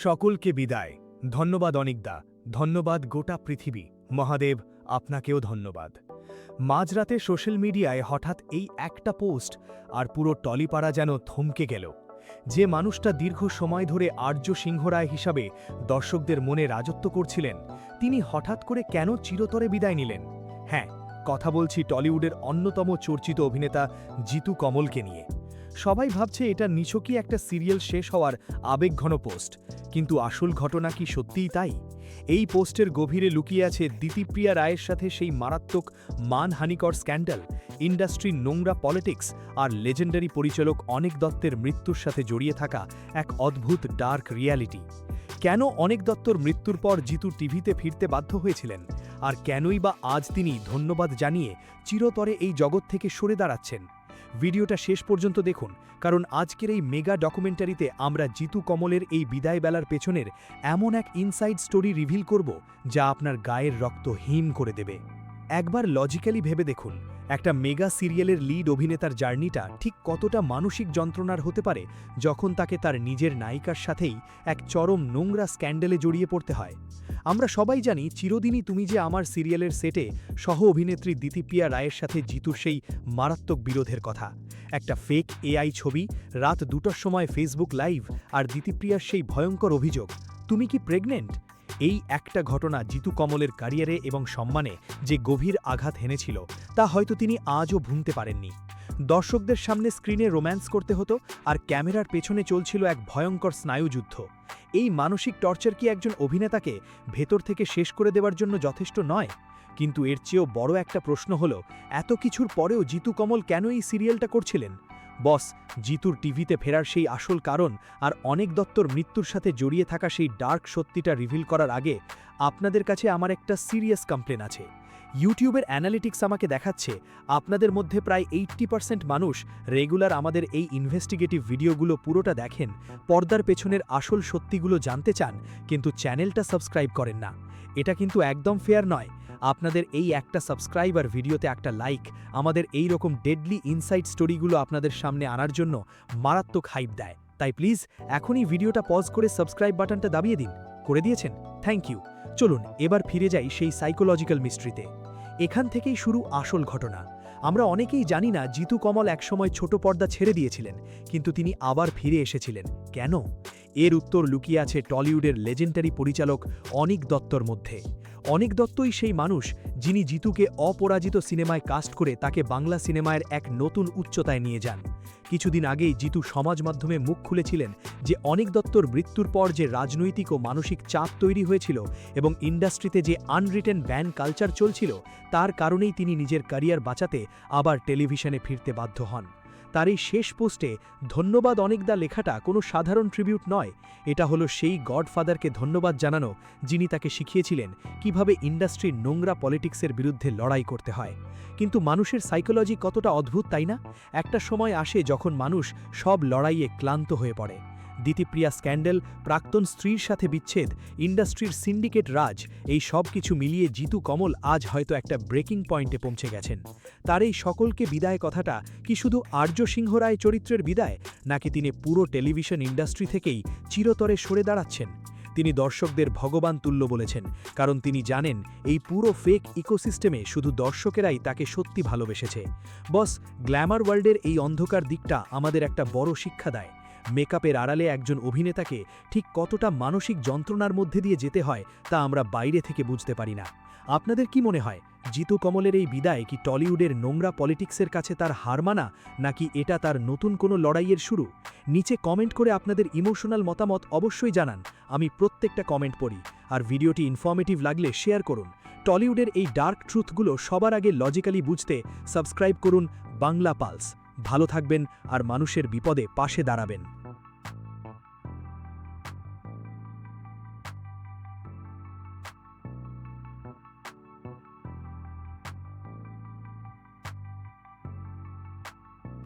সকলকে বিদায়। ধন্যবাদ অনিকদা, ধন্যবাদ গোটা পৃথিবী। মহাদেব, আপনাকেও ধন্যবাদ। মাঝরাতে সোশ্যাল মিডিয়ায় হঠাৎ এই একটা পোস্ট আর পুরো টলিপাড়া যেন থমকে গেল। যে মানুষটা দীর্ঘ সময় ধরে আর্য সিংহ রায় হিসাবে দর্শকদের মনে রাজত্ব করছিলেন, তিনি হঠাৎ করে কেন চিরতরে বিদায় নিলেন? হ্যাঁ, কথা বলছি টলিউডের অন্যতম চর্চিত অভিনেতা জিতু কমলকে নিয়ে। সবাই ভাবছে এটা নিছকই একটা সিরিয়াল শেষ হওয়ার আবেগঘন পোস্ট, কিন্তু আসল ঘটনা কি সত্যিই তাই? এই পোস্টের গভীরে লুকিয়ে আছে দিতিপ্রিয়া রায়ের সাথে সেই মারাত্মক মানহানিকর স্ক্যান্ডাল, ইন্ডাস্ট্রির নোংরা পলিটিক্স আর লেজেন্ডারি পরিচালক অনিক দত্তের মৃত্যুর সাথে জড়িয়ে থাকা এক অদ্ভুত ডার্ক রিয়ালিটি। কেন অনিক দত্তর মৃত্যুর পর জিতু টিভিতে ফিরতে বাধ্য হয়েছিলেন, আর কেনই বা আজ তিনি ধন্যবাদ জানিয়ে চিরতরে এই জগৎ থেকে সরে দাঁড়াচ্ছেন? ভিডিওটা শেষ পর্যন্ত দেখুন, কারণ আজকের এই মেগা ডকুমেন্টারিতে আমরা জিতু কমলের এই বিদায় বেলার পেছনের এমন এক ইনসাইড স্টোরি রিভিল করব যা আপনার গায়ের রক্ত হিম করে দেবে। একবার লজিক্যালি ভেবে দেখুন, একটা মেগা সিরিয়ালের লিড অভিনেতার জার্নিটা ঠিক কতটা মানসিক যন্ত্রণার হতে পারে যখন তাকে তার নিজের নায়িকার সাথেই এক চরম নোংরা স্ক্যান্ডেলে জড়িয়ে পড়তে হয়। আমরা সবাই জানি চিরদিনই তুমি যে আমার সিরিয়ালের সেটে সহ অভিনেত্রী দিতিপ্রিয়া রায়ের সাথে জিতুর সেই মারাত্মক বিরোধের কথা। একটা ফেক এআই ছবি, রাত 2টার সময় ফেসবুক লাইভ, আর দিতিপ্রিয়ার সেই ভয়ঙ্কর অভিযোগ, তুমি কি প্রেগনেন্ট? এই একটা ঘটনা জিতু কমলের ক্যারিয়ারে এবং সম্মানে যে গভীর আঘাত হেনেছিল তা হয়তো তিনি আজও ভুলতে পারেননি। দর্শকদের সামনে স্ক্রিনে রোম্যান্স করতে হতো, আর ক্যামেরার পেছনে চলছিল এক ভয়ঙ্কর স্নায়ুযুদ্ধ। এই মানসিক টর্চার কি একজন অভিনেতাকে ভেতর থেকে শেষ করে দেওয়ার জন্য যথেষ্ট নয়? কিন্তু এর চেয়েও বড় একটা প্রশ্ন হলো, এত কিছুর পরেও জিতু কমল কেন এই সিরিয়ালটা করছিলেন? বস, জিতুর টিভিতে ফেরার সেই আসল কারণ আর অনিক দত্তর মৃত্যুর সাথে জড়িয়ে থাকা সেই ডার্ক সত্যিটা রিভিল করার আগে আপনাদের কাছে আমার একটা সিরিয়াস কমপ্লেন আছে। ইউটিউবের অ্যানালিটিক্স আমাকে দেখাচ্ছে আপনাদের মধ্যে প্রায় 80% মানুষ রেগুলার আমাদের এই ইনভেস্টিগেটিভ ভিডিওগুলো পুরোটা দেখেন, পর্দার পেছনের আসল সত্যিগুলো জানতে চান, কিন্তু চ্যানেলটা সাবস্ক্রাইব করেন না। এটা কিন্তু একদম ফেয়ার নয়। আপনাদের এই একটা সাবস্ক্রাইব আর ভিডিওতে একটা লাইক আমাদের এই রকম ডেডলি ইনসাইড স্টোরিগুলো আপনাদের সামনে আনার জন্য মারাত্মক হাইপ দেয়। তাই প্লিজ এখনই ভিডিওটা পজ করে সাবস্ক্রাইব বাটনটা দাবিয়ে দিন। করে দিয়েছেন? Thank you. চলুন এবার ফিরে যাই সেই সাইকোলজিক্যাল মিস্ট্রিতে। এখান থেকেই শুরু আসল ঘটনা। আমরা অনেকেই জানি না জিতু কমল একসময় ছোট পর্দা ছেড়ে দিয়েছিলেন, কিন্তু তিনি আবার ফিরে এসেছিলেন কেন? এর উত্তর লুকিয়ে আছে টলিউডের লেজেন্ডারি পরিচালক অনিক দত্তর মধ্যে। অনিক দত্তই সেই মানুষ যিনি জিতুকে অপরাজিত সিনেমায় কাস্ট করে তাকে বাংলা সিনেমার এক নতুন উচ্চতায় নিয়ে যান। কিছুদিন আগেই জিতু সমাজ মাধ্যমে মুখ খুলেছিলেন যে অনিক দত্তর মৃত্যুর পর যে রাজনৈতিক ও মানসিক চাপ তৈরি হয়েছিল এবং ইন্ডাস্ট্রিতে যে আনরিটেন ব্যান কালচার চলছিল, তার কারণেই তিনি নিজের ক্যারিয়ার বাঁচাতে আবার টেলিভিশনে ফিরতে বাধ্য হন। তার এই শেষ পোস্টে ধন্যবাদ অনিকদা লেখাটা কোনো সাধারণ ট্রিবিউট নয়, এটা হলো সেই গডফাদারকে ধন্যবাদ জানানো যিনি তাকে শিখিয়েছিলেন কিভাবে ইন্ডাস্ট্রির নোংরা পলিটিক্সের বিরুদ্ধে লড়াই করতে হয়। কিন্তু মানুষের সাইকোলজি কতটা অদ্ভুত, তাই না? একটা সময় আসে যখন মানুষ সব লড়াইয়ে ক্লান্ত হয়ে পড়ে। দিতিপ্রিয়া স্ক্যান্ডাল, প্রাক্তন স্ত্রীর সাথে বিচ্ছেদ, ইন্ডাস্ট্রির সিন্ডিকেট রাজ, এই সব কিছু মিলিয়ে জিতু কমল আজ হয়তো একটা ব্রেকিং পয়েন্টে পৌঁছে গেছেন। তার এই সকলকে বিদায় কথাটা কি শুধু আর্য সিংহ রায় চরিত্রের বিদায়, নাকি তিনি পুরো টেলিভিশন ইন্ডাস্ট্রি থেকেই চিরতরে সরে দাঁড়াচ্ছেন? তিনি দর্শকদের ভগবান তুল্য বলেছেন, কারণ তিনি জানেন এই পুরো ফেক ইকোসিস্টেমে শুধু দর্শকেরাই তাকে সত্যি ভালোবেসেছে। বস, গ্ল্যামার ওয়ার্ল্ডের এই অন্ধকার দিকটা আমাদের একটা বড় শিক্ষা দেয়। মেকআপের আড়ালে একজন অভিনেতাকে ঠিক কতটা মানসিক যন্ত্রণার মধ্যে দিয়ে যেতে হয় তা আমরা বাইরে থেকে বুঝতে পারি না। আপনাদের কি মনে হয়, জিতু কমলের এই বিদায় কি টলিউডের নোংরা পলিটিক্সের কাছে তার হার মানা, নাকি এটা তার নতুন কোনো লড়াইয়ের শুরু? নিচে কমেন্ট করে আপনাদের ইমোশনাল মতামত অবশ্যই জানান। আমি প্রত্যেকটা কমেন্ট পড়ি। আর ভিডিওটি ইনফরমেটিভ লাগলে শেয়ার করুন। টলিউডের এই ডার্ক ট্রুথগুলো সবার আগে লজিক্যালি বুঝতে সাবস্ক্রাইব করুন বাংলা পালস। ভালো থাকবেন আর মানুষের বিপদে পাশে দাঁড়াবেন।